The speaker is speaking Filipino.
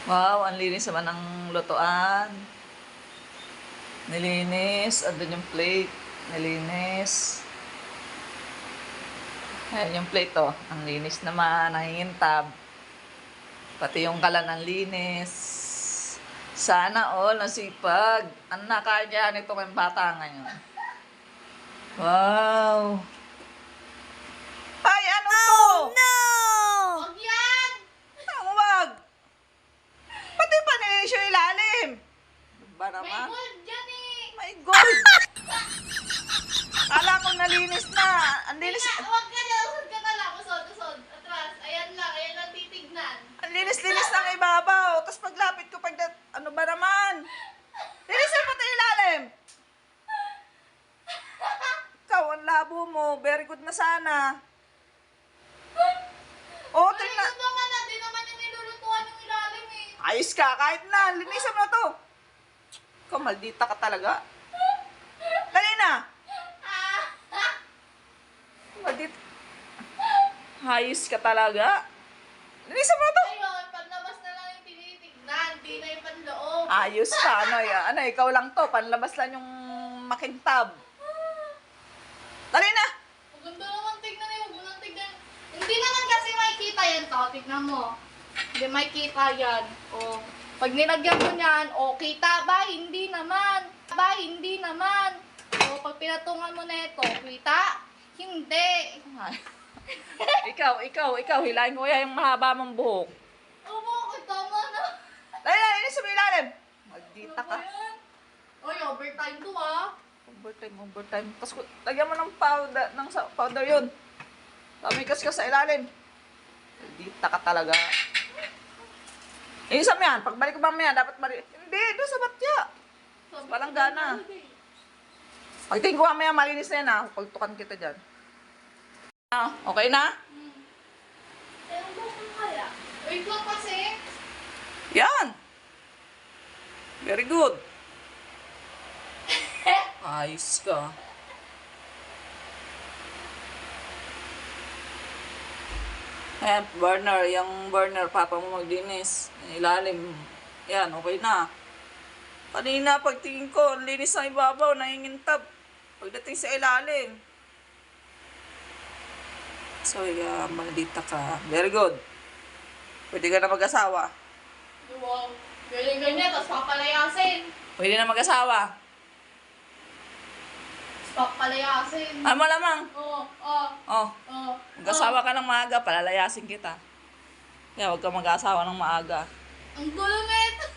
Wow, ang linis naman ng lutuan. Nilinis. Andun yung plate. Nilinis. Ayan yung plate, oh. Ang linis naman. Nangingintab. Pati yung kalan ng linis. Sana all nasipag. Ang nakaya nito kayong bata ngayon. Wow. Ay, ano to? No! Huwag yan! Ang wag. Pati pa nilinis yung ilalim. Ba May naman? gold dyan eh! My God. Kala ko nalinis na. Ang linis. Huwag ka na, usod ka na lang. Usod. Atras. Ayan lang titignan. Ang linis-linis ng ibabaw. Tapos paglapit ko, ano ba naman? Linisin mo ito ilalim. Ikaw, ang labo mo. Very good na sana. Oh, tingnan. Ano naman na, di naman yung nilulutuan yung ilalim eh. Ayos ka, kahit na. Linisin mo to. Ikaw, maldita ka talaga. Dali na. Maldita. Ayos ka talaga. Linisin mo to. Ayun, panlabas na lang yung tinitignan, di na yung panloob. Ayos ka. Ano, ikaw lang to. Panlabas lang yung makintab. Dali na. Maganda naman tignan eh, huwag mo nang tignan. Hindi naman kasi makikita yan to, tignan mo. Hindi makikita yan. O, pag nilagyan mo yan, o kita ba? Hindi naman. Hindi naman. O, pag pinatungan mo na ito, kita? Hindi. Ay. ikaw, hilahin mo yan yung mahaba mong buhok. O, bakit tama na? Dali na, linisin mo ilalim. Maldita ka. Oy, overtime to ah. Overtime. Tapos lagyan mo ng powder yun. Tamikas ka sa ilalim. Maldita ka talaga. Linisan mo yan. Pagbalik ko mamaya, dapat Hindi, doon sa batya. Walang gana. Pagtingin ko mamaya, malinis na yan ha. Pagtukan kita dyan. Okay na? Eh, ang bakit kaya? Wait lang kasi. Yan. Very good. Ayos ka. Ayan, burner. Yung burner, papa mo maglinis. Ilalim. Yan, okay na. Kanina, pagtingin ko, ang linis ng ibabaw, nangingintab. Pagdating sa ilalim. So, maldita ka. Very good. Pwede ka na mag-asawa. Wow. Ganyan, tapos papalayasin. Pwede na mag-asawa. Tapos papalayasin. Ah, malamang. Oo. Oh, mag-asawa ka ng maaga, palalayasin kita. Kaya huwag ka mag-asawa ng maaga. Ang gulo, met.